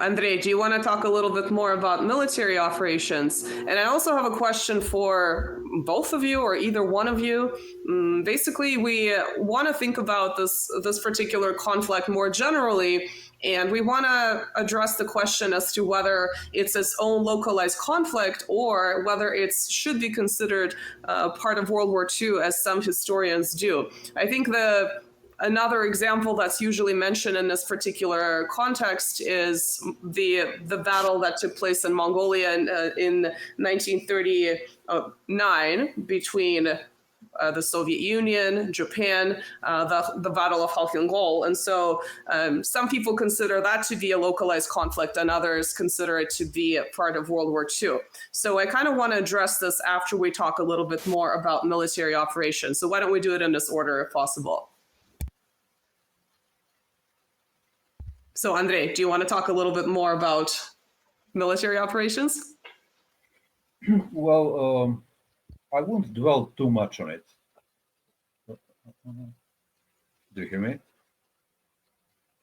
Andrei, do you want to talk a little bit more about military operations? And I also have a question for both of you or either one of you. Basically, we want to think about this particular conflict more generally, and we want to address the question as to whether it's its own localized conflict or whether it should be considered part of World War II, as some historians do. I think another example that's usually mentioned in this particular context is the battle that took place in Mongolia in 1939 between the Soviet Union, Japan, the Battle of Khalkhin Gol. And so some people consider that to be a localized conflict and others consider it to be a part of World War II. So I kind of want to address this after we talk a little bit more about military operations. So why don't we do it in this order if possible? So Andrei, do you want to talk a little bit more about military operations? Well, I won't dwell too much on it. Do you hear me?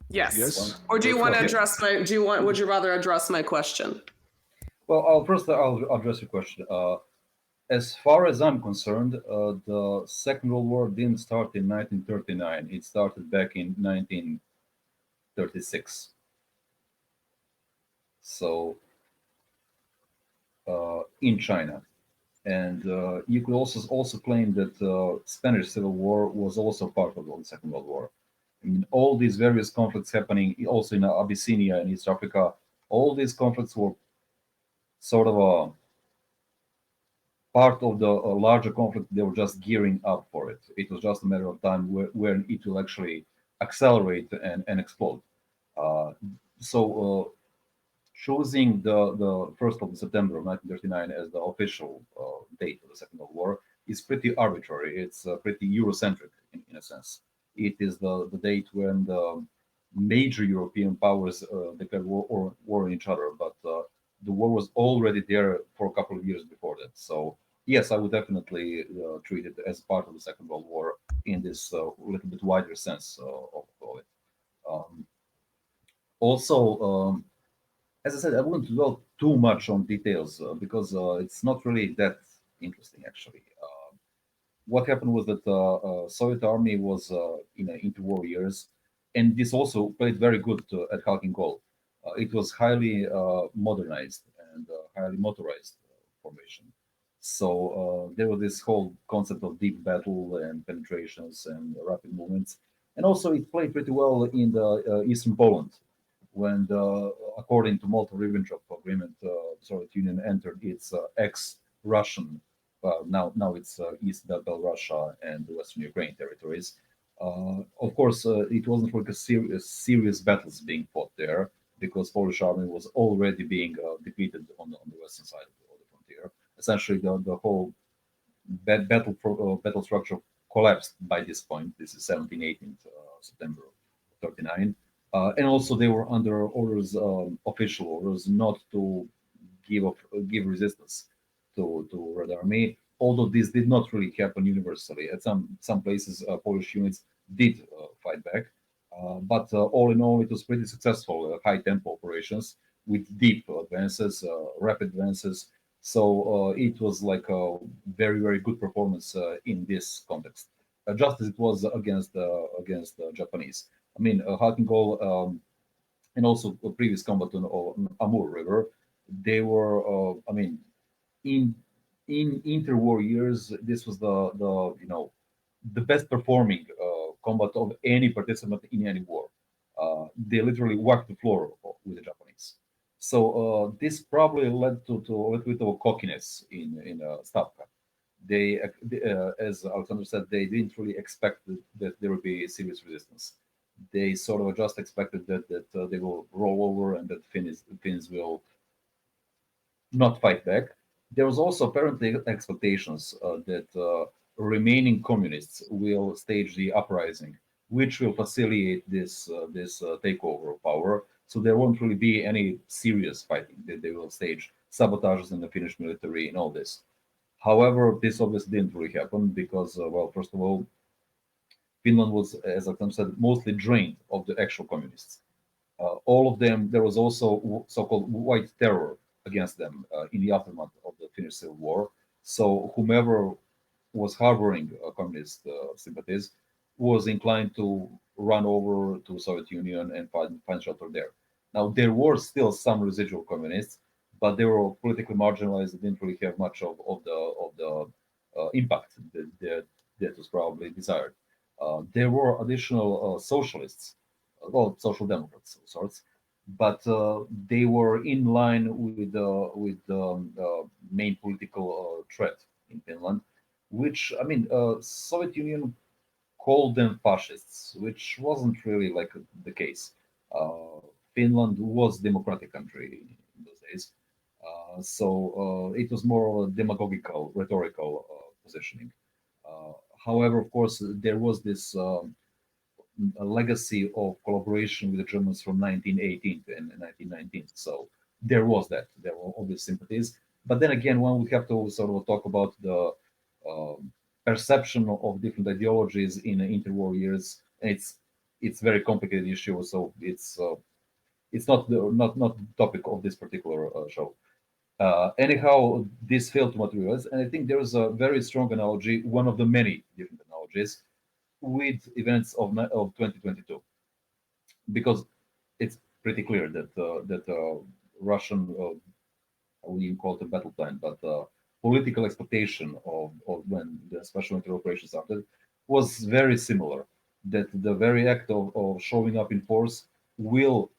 Yes. Or do you want to address would you rather address my question? Well, I'll address your question. As far as I'm concerned, the Second World War didn't start in 1939. It started back in 1936. So, in China. And you could also claim that Spanish Civil War was also part of the Second World War. I mean, all these various conflicts happening also in Abyssinia and East Africa, all these conflicts were sort of a part of the larger conflict. They were just gearing up for it. It was just a matter of time when it will actually accelerate and explode. So choosing the 1st of September of 1939 as the official date of the Second World War is pretty arbitrary. It's pretty Eurocentric in a sense. It is the date when the major European powers declared war on each other, but the war was already there for a couple of years before that. So yes, I would definitely treat it as part of the Second World War in this little bit wider sense of it. Also, as I said, I wouldn't dwell too much on details because it's not really that interesting, actually. What happened was that the Soviet army was in interwar years, and this also played very good at Khalkhin Gol. It was highly modernized and highly motorized formation. So there was this whole concept of deep battle and penetrations and rapid movements. And also it played pretty well in the Eastern Poland, when, according to Molotov-Ribbentrop Agreement, the Soviet Union entered its ex-Russian, now it's East Belrussia and the Western Ukraine territories. Of course, it wasn't like a serious battles being fought there because Polish army was already being defeated on the western side of the frontier. Essentially, the whole battle structure collapsed by this point. This is 18th September 39. And also they were under orders, official orders, not to give resistance to Red Army. Although this did not really happen universally. At some places, Polish units did fight back. But all in all, it was pretty successful, high-tempo operations with deep advances, rapid advances. So it was like a very, very good performance in this context, just as it was against the Japanese. I mean, Khalkhin Gol and also a previous combat on Amur River, they were, I mean, in interwar years, this was the best performing combat of any participant in any war. They literally whacked the floor with the Japanese. So this probably led to a little bit of a cockiness in Stavka. They, as Alexander said, they didn't really expect that there would be serious resistance. They sort of just expected that they will roll over and that Finns will not fight back. There was also apparently expectations that remaining communists will stage the uprising, which will facilitate this takeover of power. So there won't really be any serious fighting. They will stage sabotages in the Finnish military and all this. However, this obviously didn't really happen because, well, first of all, Finland was, as Alexander said, mostly drained of the actual communists. All of them, there was also so-called white terror against them in the aftermath of the Finnish Civil War. So whomever was harboring communist sympathies was inclined to run over to Soviet Union and find shelter there. Now there were still some residual communists, but they were politically marginalized. They didn't really have much of the impact that was probably desired. There were additional socialists, well, social democrats of sorts, but they were in line with the main political threat in Finland, which I mean, Soviet Union called them fascists, which wasn't really like the case. Finland was a democratic country in those days, so it was more of a demagogical, rhetorical positioning. However, of course, there was this a legacy of collaboration with the Germans from 1918 and 1919. So there was that. There were obvious sympathies. But then again, one would have to sort of talk about the perception of different ideologies in interwar years, and it's very complicated issue. So it's not the topic of this particular show. Anyhow, this failed to materialize, and I think there is a very strong analogy, one of the many different analogies, with events of 2022, because it's pretty clear that Russian, we call it a battle plan, but political expectation of when the special military operation started was very similar. That the very act of showing up in force will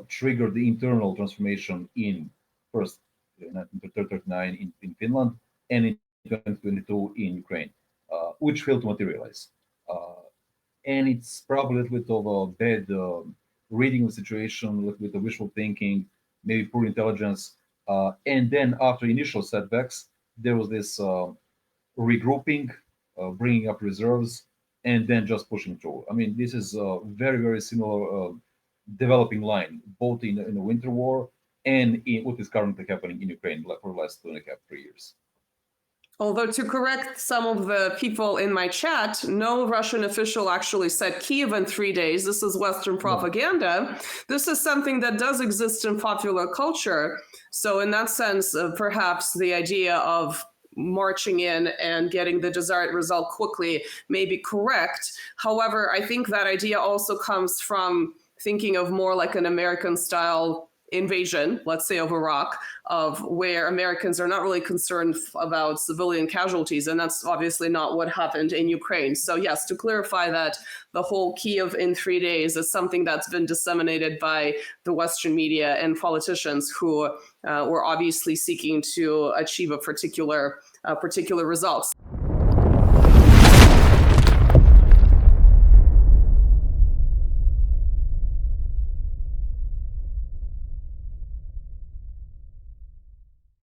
trigger the internal transformation in first 1939 in Finland and in 2022 in Ukraine, which failed to materialize. And it's probably a little bit of a bad reading of the situation, a little bit of wishful thinking, maybe poor intelligence. And then after initial setbacks, there was this regrouping, bringing up reserves, and then just pushing through. I mean, this is a very, very similar developing line, both in the winter war and in what is currently happening in Ukraine for the last 2.5, 3 years. Although, to correct some of the people in my chat, no Russian official actually said Kiev in 3 days. This is Western propaganda. This is something that does exist in popular culture. So in that sense, perhaps the idea of marching in and getting the desired result quickly may be correct. However, I think that idea also comes from thinking of more like an American style invasion, let's say of Iraq, of where Americans are not really concerned about civilian casualties. And that's obviously not what happened in Ukraine. So yes, to clarify that the whole Kiev in 3 days is something that's been disseminated by the Western media and politicians who were obviously seeking to achieve a particular results.